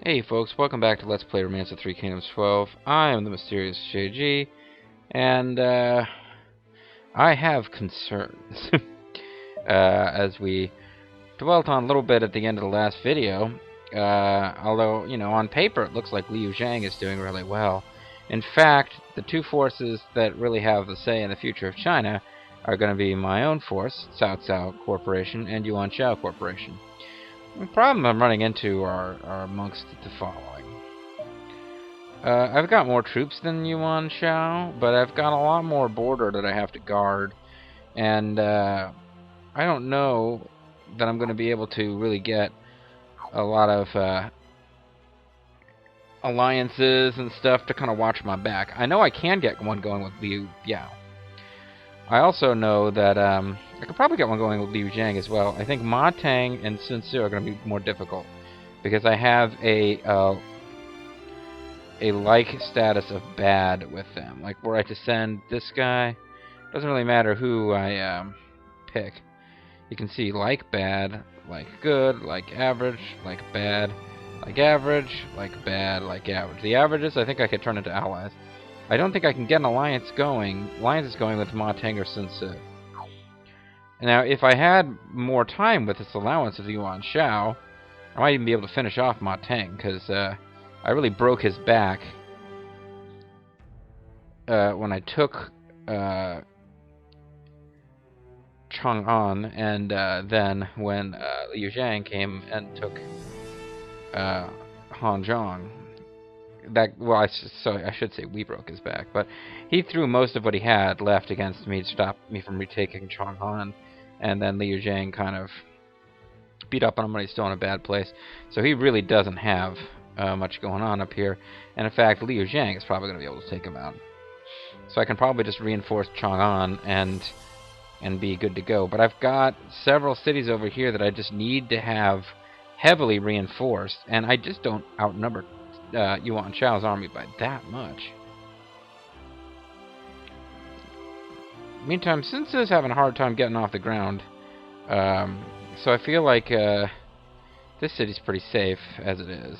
Hey folks, welcome back to Let's Play Remains of Three Kingdoms 12. I am the mysterious JG, and I have concerns. As we dwelt on a little bit at the end of the last video, although, you know, on paper it looks like Liu Zhang is doing really well. In fact, the two forces that really have the say in the future of China are going to be my own force, Cao Cao Corporation, and Yuan Shao Corporation. The problem I'm running into are amongst the following. I've got more troops than Yuan Shao, but I've got a lot more border that I have to guard, and I don't know that I'm going to be able to really get a lot of alliances and stuff to kind of watch my back. I know I can get one going with Liu Yao. I also know that I could probably get one going with Liu Zhang as well. I think Ma Tang and Sun Tzu are going to be more difficult because I have a like status of bad with them. Like, were I to send this guy, doesn't really matter who I pick. You can see like bad, like good, like average, like bad, like average, like bad, like average. The averages, I think I could turn into allies. I don't think I can get an alliance going with Ma Teng or Sun Tzu. Now, if I had more time with this allowance of Yuan Shao, I might even be able to finish off Ma Teng, because I really broke his back when I took Chang'an, and then when Liu Zhang came and took Hanzhong. I should say we broke his back, but he threw most of what he had left against me to stop me from retaking Chang'an, and then Liu Zhang kind of beat up on him when he's still in a bad place. So he really doesn't have much going on up here, and in fact Liu Zhang is probably going to be able to take him out. So I can probably just reinforce Chang'an and be good to go. But I've got several cities over here that I just need to have heavily reinforced, and I just don't outnumber Yuan Shao's army by that much. Meantime, Sun Tzu is having a hard time getting off the ground, so I feel like this city's pretty safe as it is.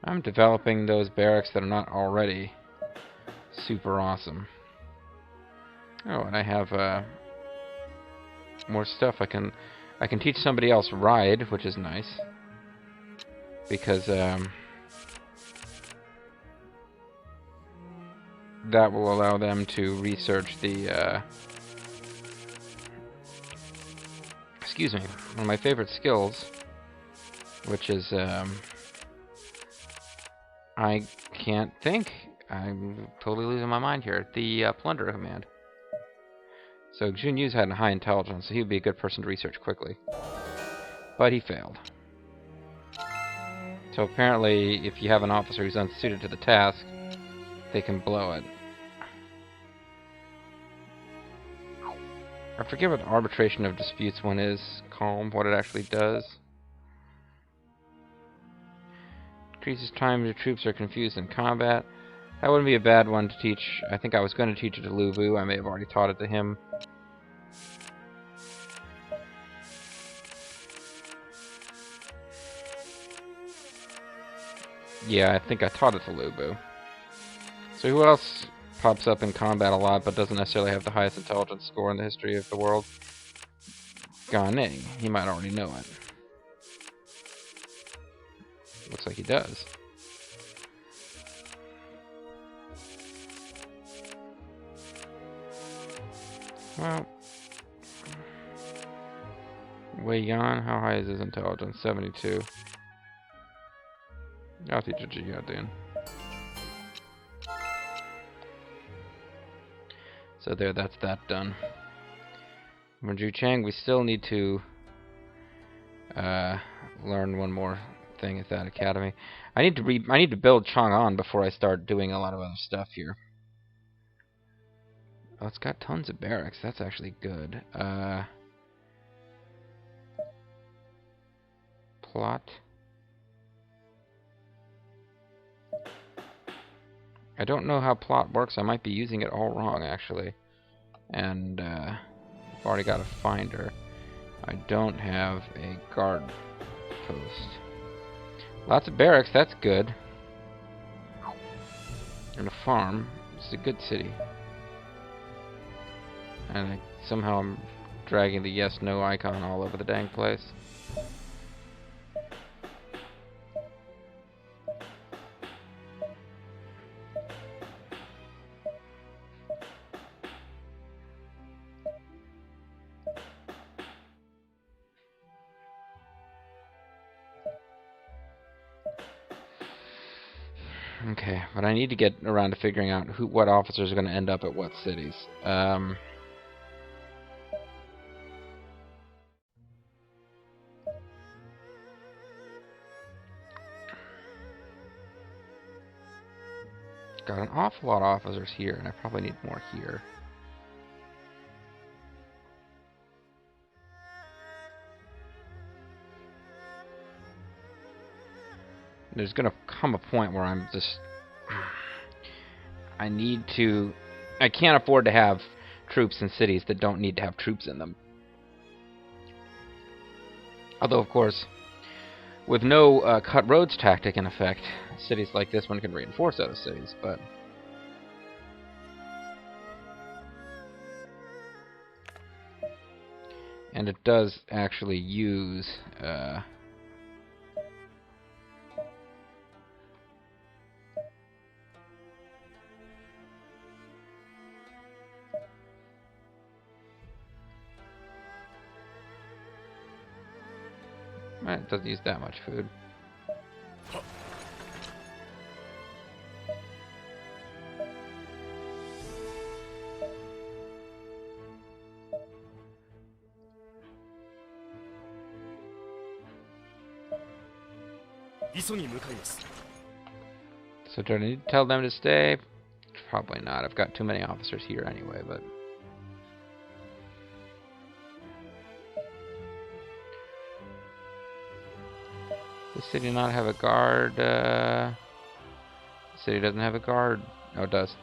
I'm developing those barracks that are not already super awesome. Oh, and I have more stuff. I can teach somebody else ride, which is nice. Because that will allow them to research the excuse me, one of my favorite skills, which is I can't think. I'm totally losing my mind here. The plunder command. So Jun Yu's had a high intelligence, so he would be a good person to research quickly. But he failed. So apparently, if you have an officer who's unsuited to the task, they can blow it. I forget what arbitration of disputes one is, calm, what it actually does. Increases time your troops are confused in combat. That wouldn't be a bad one to teach. I think I was going to teach it to Lu Bu. I may have already taught it to him. Yeah, I think I taught it to Lu Bu. So who else pops up in combat a lot but doesn't necessarily have the highest intelligence score in the history of the world? Gan Nings. He might already know it. Looks like he does. Well, Wei Yan, how high is his intelligence? 72. I'll teach a Jihadin. So there, that's that done. Manju Chang, we still need to learn one more thing at that academy. I need to build Chang'an before I start doing a lot of other stuff here. Oh, it's got tons of barracks. That's actually good. Plot. I don't know how plot works. I might be using it all wrong, actually. And I've already got a finder. I don't have a guard post. Lots of barracks, that's good. And a farm. It's a good city. And somehow I'm dragging the yes-no icon all over the dang place. Okay, but I need to get around to figuring out what officers are going to end up at what cities. Got an awful lot of officers here, and I probably need more here. There's going to come a point where I'm just... I can't afford to have troops in cities that don't need to have troops in them. Although, of course, with no cut roads tactic in effect, cities like this one can reinforce other cities, but... And it does actually use... It doesn't use that much food. So do I need to tell them to stay? Probably not. I've got too many officers here anyway, but... Does the city not have a guard? The city doesn't have a guard. Oh, it does.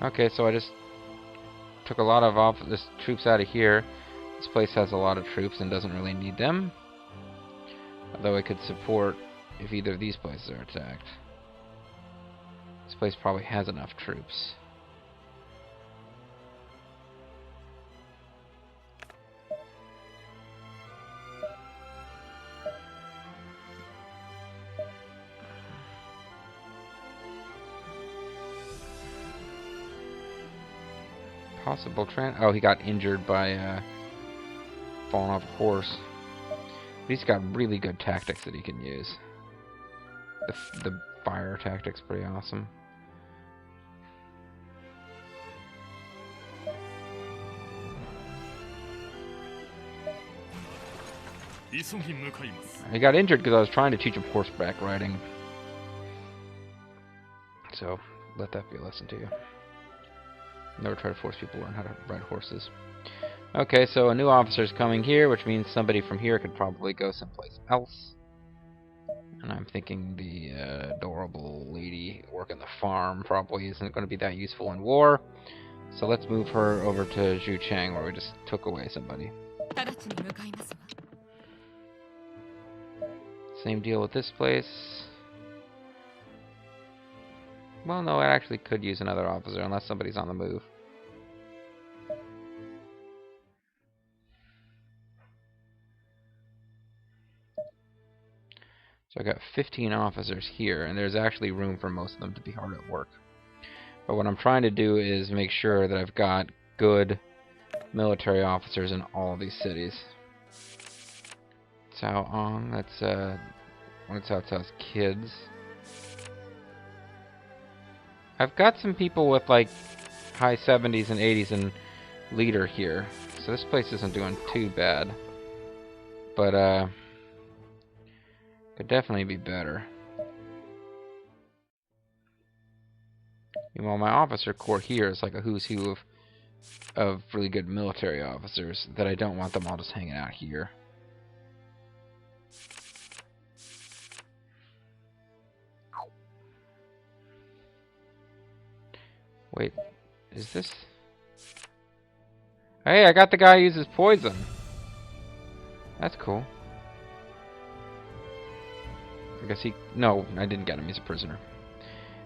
Okay, so I just took a lot of troops out of here. This place has a lot of troops and doesn't really need them. Although I could support if either of these places are attacked. This place probably has enough troops. Possible oh, he got injured by falling off a horse. But he's got really good tactics that he can use. The fire tactic's pretty awesome. He got injured because I was trying to teach him horseback riding. So, let that be a lesson to you. Never try to force people to learn how to ride horses. Okay, so a new officer's coming here, which means somebody from here could probably go someplace else. And I'm thinking the adorable lady working the farm probably isn't going to be that useful in war. So let's move her over to Zhucheng, where we just took away somebody. Same deal with this place. Well, no, I actually could use another officer, unless somebody's on the move. So I got 15 officers here, and there's actually room for most of them to be hard at work. But what I'm trying to do is make sure that I've got good military officers in all these cities. Cao Ong, that's one of Cao Cao's kids. I've got some people with like high 70s and 80s in leader here, so this place isn't doing too bad. But could definitely be better. Meanwhile, my officer corps here is like a who's who of really good military officers that I don't want them all just hanging out here. Wait, is this... Hey, I got the guy who uses poison. That's cool. I guess he... No, I didn't get him. He's a prisoner.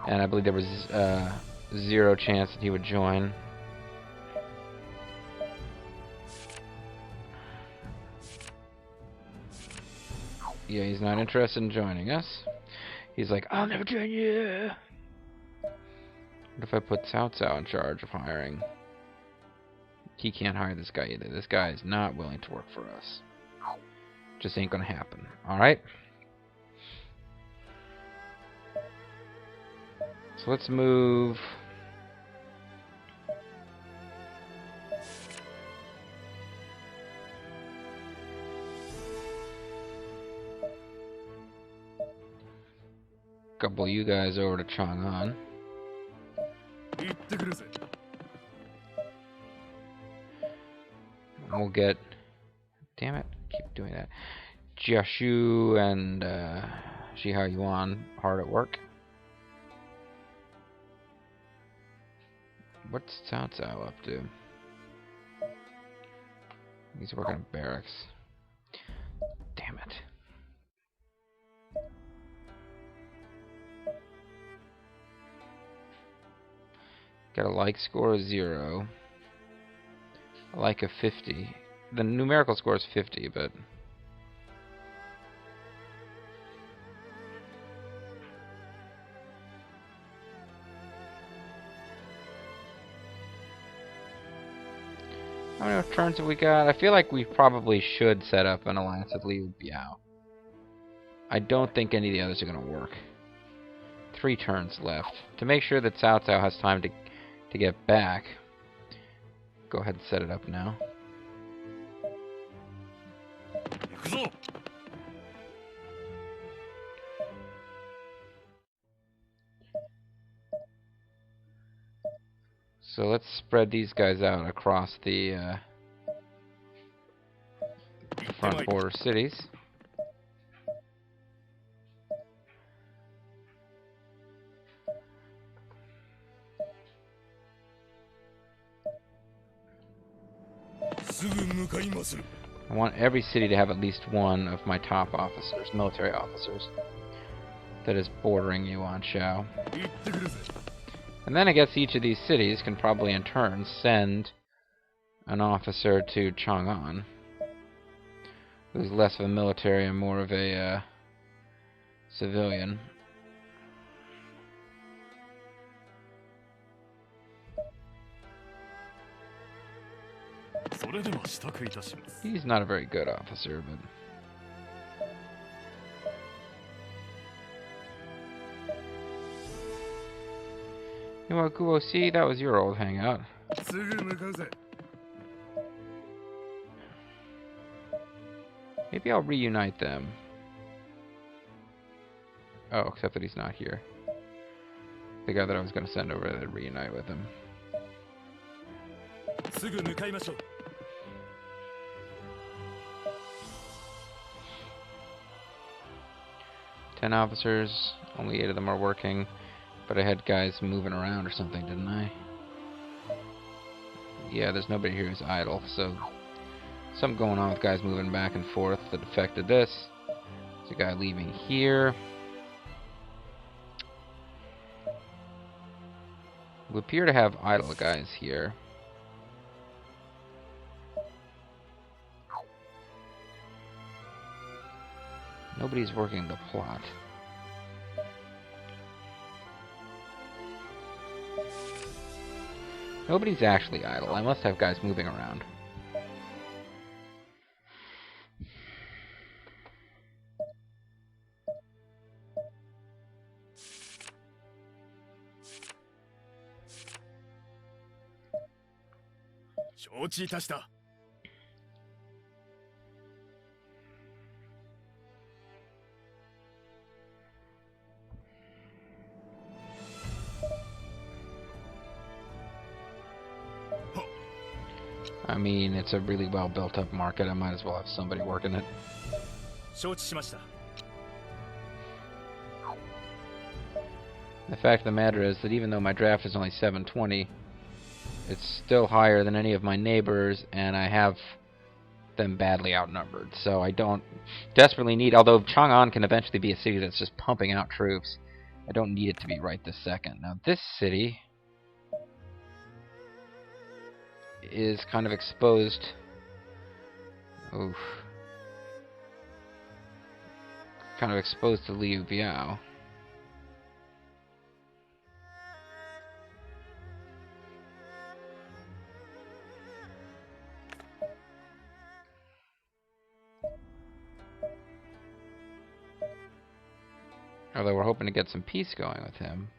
And I believe there was 0 chance that he would join. Yeah, he's not interested in joining us. He's like, I'll never join you. What if I put Cao Cao in charge of hiring? He can't hire this guy either. This guy is not willing to work for us. Just ain't gonna happen. Alright? So let's move... couple of you guys over to Chang'an. We'll get... Damn it, keep doing that. Jiashu and Shihao Yuan hard at work. What's Cao Cao up to? He's working at barracks. Damn it. Got a like score of 0. A like of 50. The numerical score is 50, but... How many turns have we got? I feel like we probably should set up an alliance with Liu Biao. I don't think any of the others are going to work. 3 turns left. To make sure that Cao Cao has time to get back, go ahead and set it up now. So let's spread these guys out across the front border cities. I want every city to have at least one of my top officers, military officers, that is bordering Yuan Shao. And then I guess each of these cities can probably in turn send an officer to Chang'an, who's less of a military and more of a civilian. He's not a very good officer, but... You know what, Guo Si? That was your old hangout. Maybe I'll reunite them. Oh, except that he's not here. The guy that I was going to send over to reunite with him. 10 officers, only 8 of them are working, but I had guys moving around or something, didn't I? Yeah, there's nobody here who's idle, so something going on with guys moving back and forth that affected this. There's a guy leaving here. We appear to have idle guys here. Nobody's working the plot. Nobody's actually idle. I must have guys moving around. I mean, it's a really well built up market. I might as well have somebody working it. The fact of the matter is that even though my draft is only 720, it's still higher than any of my neighbors, and I have them badly outnumbered. So I don't desperately need, although Chang'an can eventually be a city that's just pumping out troops, I don't need it to be right this second. Now this city is kind of exposed. Oof. Kind of exposed to Liu Biao. Although we're hoping to get some peace going with him.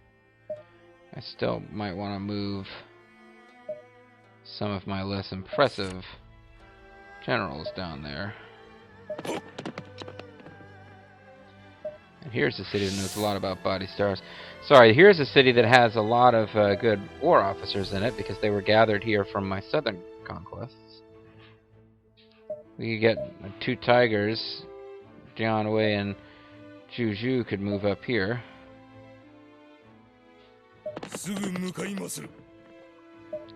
I still might want to move some of my less impressive generals down there. And here's a city that knows a lot about body stars. Sorry, here's a city that has a lot of good war officers in it because they were gathered here from my southern conquests. We could get 2 tigers. Jian Wei and Juju could move up here.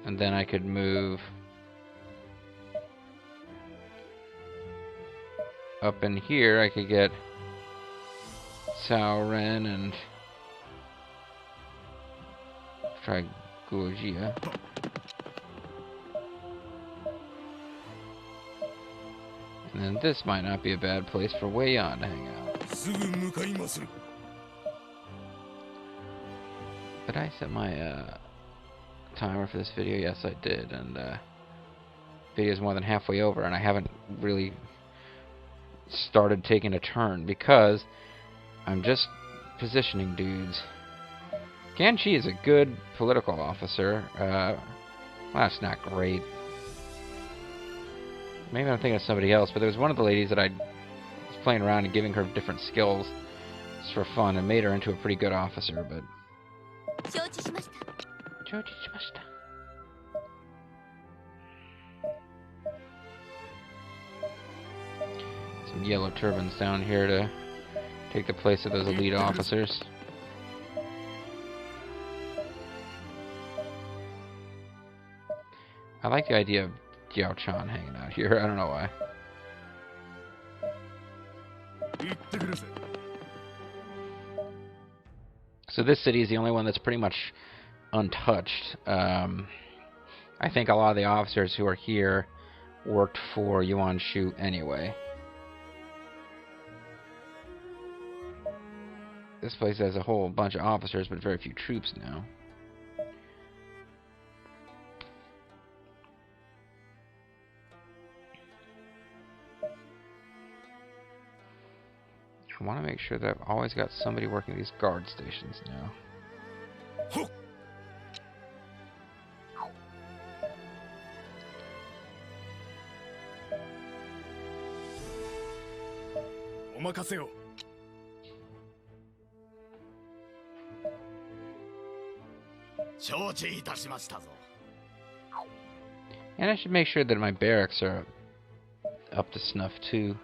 And then I could move up in here. I could get Cao Ren and try Guojia. And then this might not be a bad place for Wei Yan to hang out. Did I set my timer for this video? Yes, I did. And video is more than halfway over, and I haven't really started taking a turn because I'm just positioning dudes. Gan Chi is a good political officer. Well, that's not great. Maybe I'm thinking of somebody else, but there was one of the ladies that I was playing around and giving her different skills just for fun and made her into a pretty good officer, but... Some yellow turbans down here to take the place of those elite officers. I like the idea of Yao Chan hanging out here. I don't know why. So this city is the only one that's pretty much untouched. I think a lot of the officers who are here worked for Yuan Shao anyway. This place has a whole bunch of officers, but very few troops now. I want to make sure that I've always got somebody working these guard stations now. And I should make sure that my barracks are up to snuff too.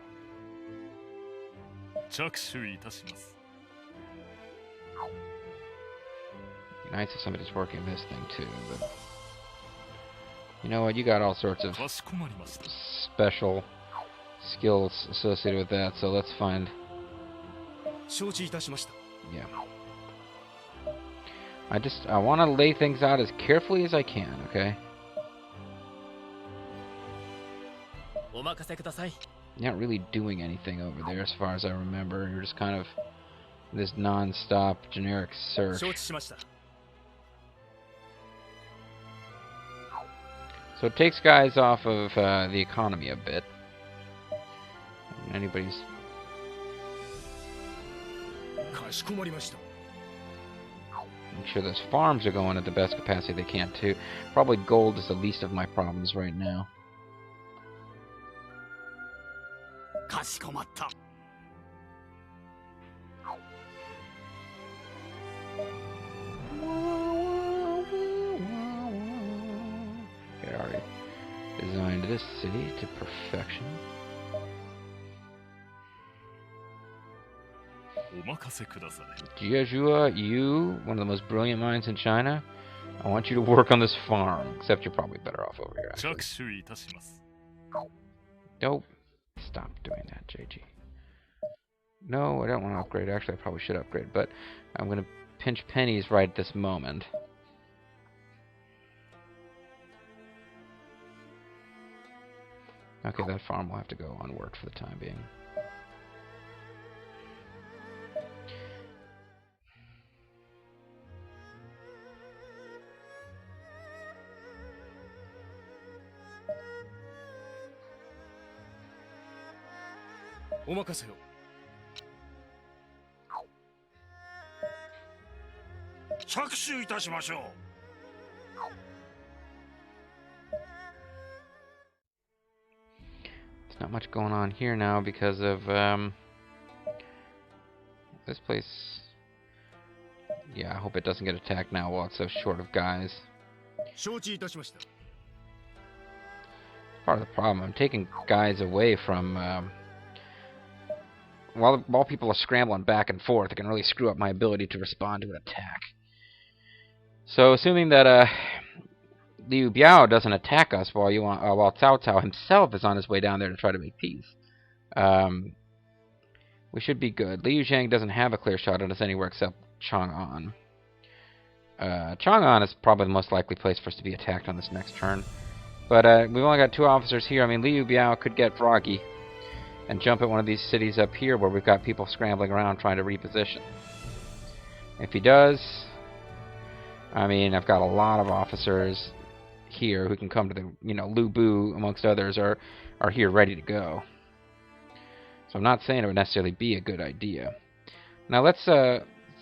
Nice if somebody's working this thing too, but you know what, you got all sorts of special skills associated with that, so let's find... Yeah. I want to lay things out as carefully as I can, okay? You're not really doing anything over there as far as I remember. You're just kind of this non-stop generic search. So it takes guys off of the economy a bit. Anybody's... Make sure those farms are going at the best capacity they can too. Probably gold is the least of my problems right now. Okay, I already designed this city to perfection. Jiazhua Yu, one of the most brilliant minds in China, I want you to work on this farm. Except you're probably better off over here, actually. Nope. Stop doing that, JG. No, I don't want to upgrade. Actually, I probably should upgrade, but I'm going to pinch pennies right at this moment. Okay, that farm will have to go unworked for the time being. There's not much going on here now because of this place. Yeah, I hope it doesn't get attacked now while it's so short of guys. Part of the problem, I'm taking guys away from while people are scrambling back and forth, it can really screw up my ability to respond to an attack. So, assuming that Liu Biao doesn't attack us while Cao Cao himself is on his way down there to try to make peace, we should be good. Liu Zhang doesn't have a clear shot at us anywhere except Chang'an. Chang'an is probably the most likely place for us to be attacked on this next turn. But we've only got 2 officers here. I mean, Liu Biao could get froggy and jump at one of these cities up here where we've got people scrambling around trying to reposition. If he does, I mean, I've got a lot of officers here who can come to the, Lu Bu, amongst others, are here ready to go. So I'm not saying it would necessarily be a good idea. Now let's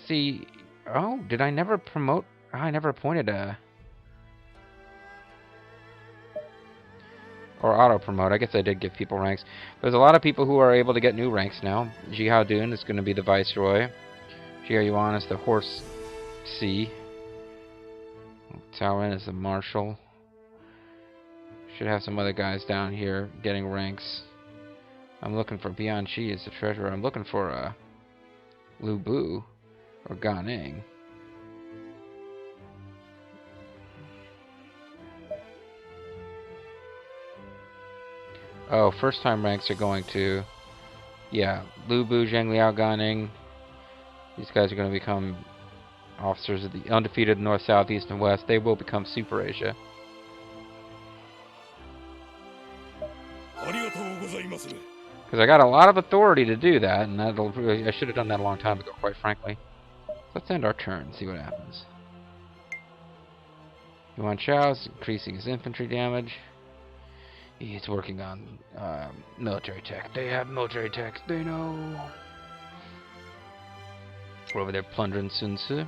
see. Oh, did I never promote? Oh, I never appointed a... Or auto-promote. I guess I did give people ranks. There's a lot of people who are able to get new ranks now. Ji Haodun is going to be the Viceroy. Jia Yuan is the Horse C. Cao Ren is the Marshal. Should have some other guys down here getting ranks. I'm looking for Bian Chi as the Treasurer. I'm looking for Lu Bu or Gan Nings. Oh, first time ranks are going to... Yeah, Lu Bu, Zheng Liao, Gan Nings. These guys are going to become officers of the undefeated North, South, East, and West. They will become Super Asia. Because I got a lot of authority to do that, and I should have done that a long time ago, quite frankly. Let's end our turn and see what happens. Yuan Shao is increasing his infantry damage. He's working on military tech. They have military tech. They know. We're over there plundering Sun Tzu.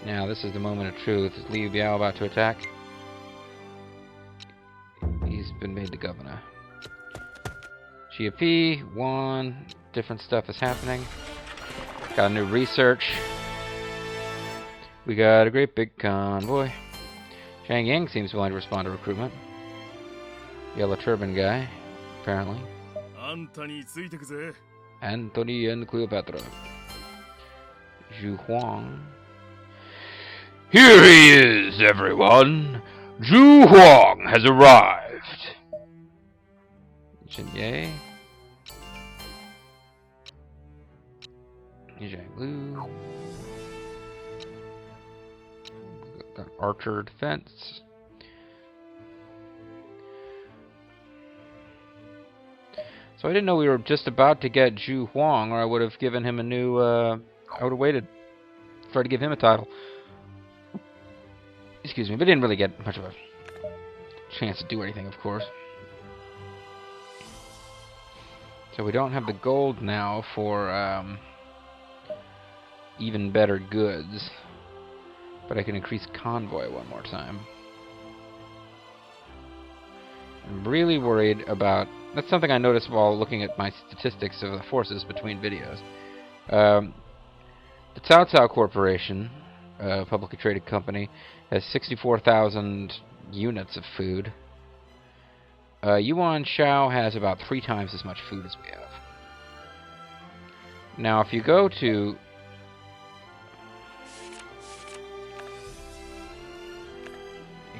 Now, this is the moment of truth. Is Liu Biao about to attack? He's been made the governor. GFP, Yuan, different stuff is happening. Got a new research. We got a great big convoy. Zhang Yang seems willing to respond to recruitment. Yellow turban guy, apparently. Anthony and Cleopatra. Zhu Huang. Here he is, everyone! Zhu Huang has arrived! Chen Ye. Zhang Lu. Got archer defense. So I didn't know we were just about to get Zhu Huang, or I would have given him a new, I would have waited, tried to give him a title. Excuse me, but didn't really get much of a chance to do anything, of course. So we don't have the gold now for even better goods. But I can increase convoy one more time. I'm really worried about... That's something I noticed while looking at my statistics of the forces between videos. The Cao Cao Corporation, a publicly traded company, has 64,000 units of food. Yuan Shao has about 3 times as much food as we have. Now, if you go to... You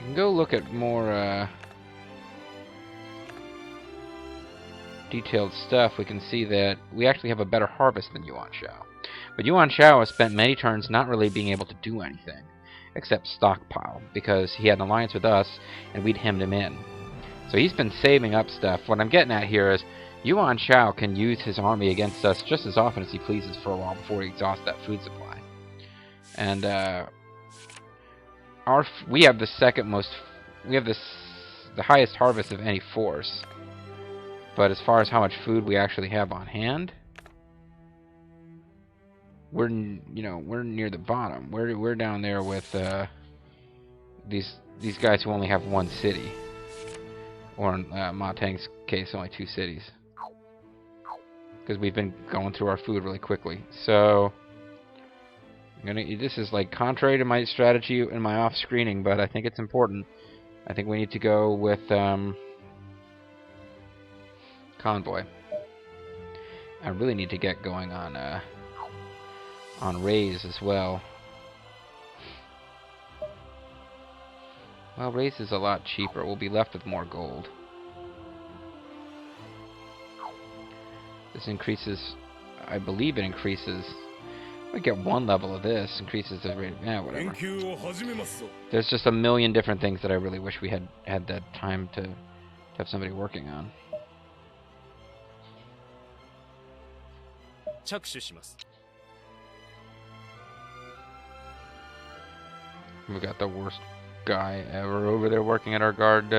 can go look at more detailed stuff. We can see that we actually have a better harvest than Yuan Shao. But Yuan Shao has spent many turns not really being able to do anything except stockpile, because he had an alliance with us and we'd hemmed him in. So he's been saving up stuff. What I'm getting at here is Yuan Shao can use his army against us just as often as he pleases for a while before he exhausts that food supply. And we have the second most, we have the highest harvest of any force. But as far as how much food we actually have on hand, we're near the bottom. We're down there with these guys who only have one city, or in Ma Tang's case, only 2 cities, because we've been going through our food really quickly. So this is like contrary to my strategy and my off screening, but I think it's important. I think we need to go with convoy. I really need to get going on raise as well. Well, raise is a lot cheaper. We'll be left with more gold. This increases, I believe it increases. We get 1 level of this, increases the rate. Yeah, whatever. There's just a million different things that I really wish we had that time to have somebody working on. We got the worst guy ever over there working at our guard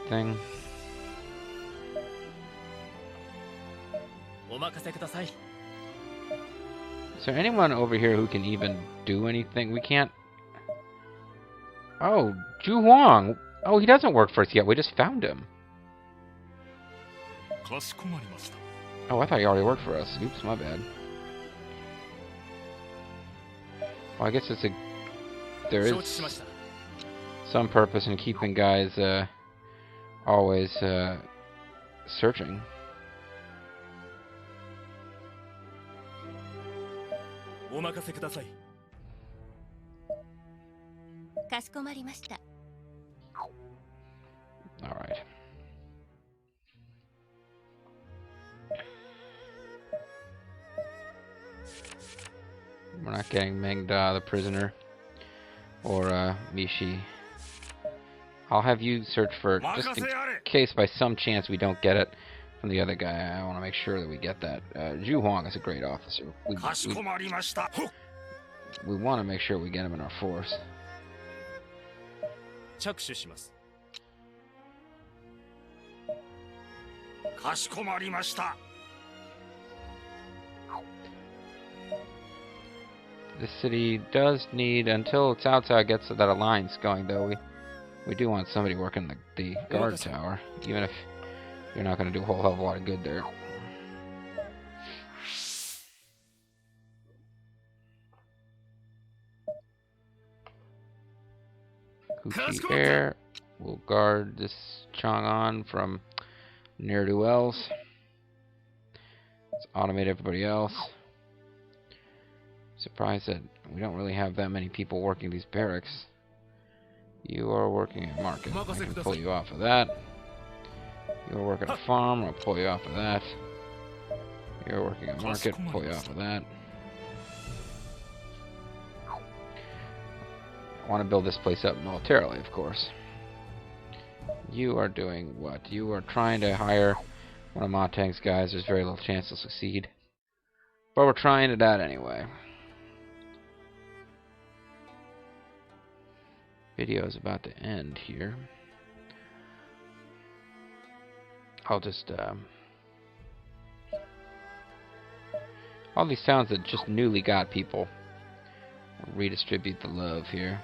thing. Is there anyone over here who can even do anything? We can't... Oh, Zhu Huang! Oh, he doesn't work for us yet. We just found him. Oh, I thought he already worked for us. Oops, my bad. Well, I guess there is some purpose in keeping guys always searching. Alright. We're not getting Meng Da, the prisoner, or Mishi. I'll have you search for, just in case by some chance we don't get it from the other guy. I want to make sure that we get that. Zhu Huang is a great officer. We want to make sure we get him in our force. This city does need, until Cao Cao gets that alliance going, though, we do want somebody working the guard tower, even if you're not going to do a whole hell of a lot of good there. Huchi Air will guard this Chang'an from ne'er-do-wells. Let's automate everybody else. Surprised that we don't really have that many people working these barracks. You are working at market. I can pull you off of that. You're working at farm. I'll pull you off of that. You're working at market. Pull you off of that. I want to build this place up militarily, of course. You are doing what? You are trying to hire one of Ma Tang's guys. There's very little chance to succeed, but we're trying it out anyway. Video is about to end here. I'll just all these towns that just newly got people, redistribute the love here.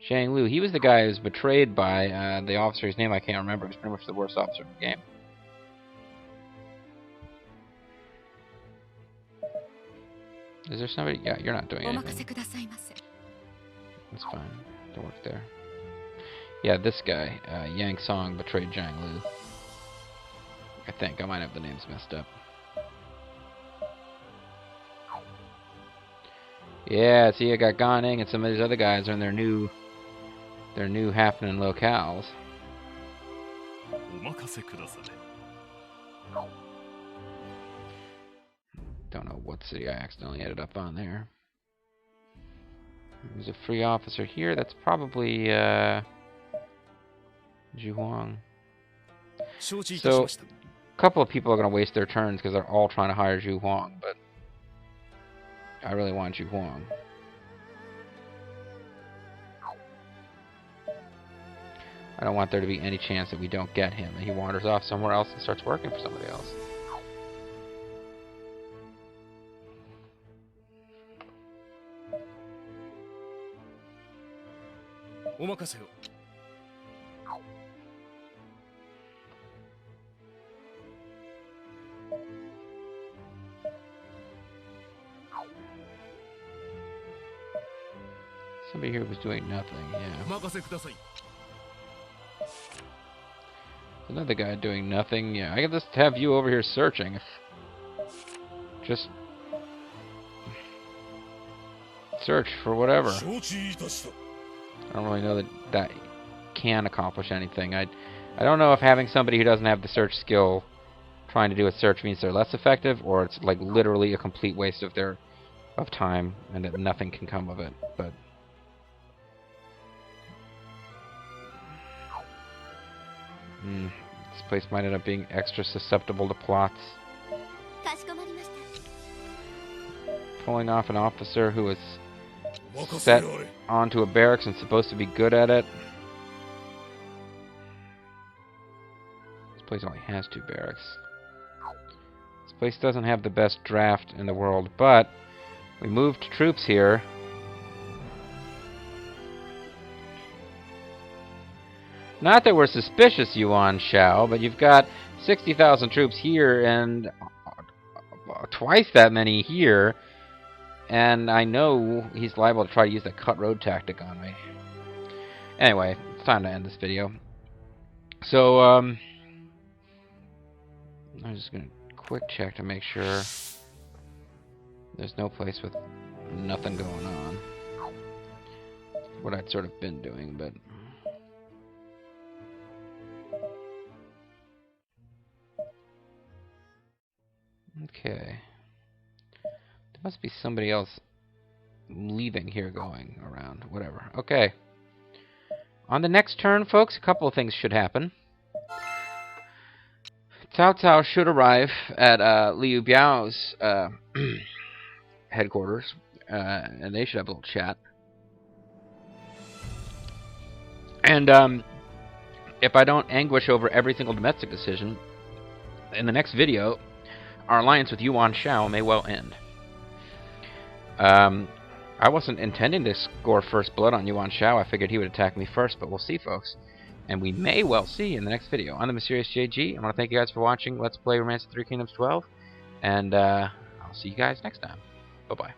Shang Lu, he was the guy who was betrayed by the officer whose name I can't remember. He was pretty much the worst officer in the game. Is there somebody? Yeah, you're not doing anything. That's fine. Don't work there. Yeah, this guy, Yang Song, betrayed Zhang Lu. I think. I might have the names messed up. Yeah, see, I got Gan Nings and some of these other guys are in their new happening locales. Don't know what city I accidentally ended up on there. There's a free officer here. That's probably Zhuang. So, a couple of people are going to waste their turns because they're all trying to hire Zhu Huang, but I really want Zhu Huang. I don't want there to be any chance that we don't get him and he wanders off somewhere else and starts working for somebody else. Somebody here was doing nothing, yeah. Another guy doing nothing, yeah. I can just have you over here searching. Just search for whatever. I don't really know that can accomplish anything. I don't know if having somebody who doesn't have the search skill trying to do a search means they're less effective, or it's like literally a complete waste of time and that nothing can come of it. But this place might end up being extra susceptible to plots. Pulling off an officer who is set onto a barracks and supposed to be good at it. This place only has 2 barracks. This place doesn't have the best draft in the world, but we moved troops here. Not that we're suspicious, Yuan Shao, but you've got 60,000 troops here and twice that many here, and I know he's liable to try to use that cut road tactic on me. Anyway, it's time to end this video. So, I'm just going to quick check to make sure there's no place with nothing going on. What I'd sort of been doing, but... Okay. There must be somebody else leaving here going around. Whatever. Okay. On the next turn, folks, a couple of things should happen. Cao Cao should arrive at Liu Biao's headquarters, and they should have a little chat. And if I don't anguish over every single domestic decision, in the next video, our alliance with Yuan Shao may well end. I wasn't intending to score first blood on Yuan Shao. I figured he would attack me first, but we'll see, folks. And we may well see in the next video. I'm the Mysterious JG. I want to thank you guys for watching Let's Play Romance of Three Kingdoms 12. And I'll see you guys next time. Bye-bye.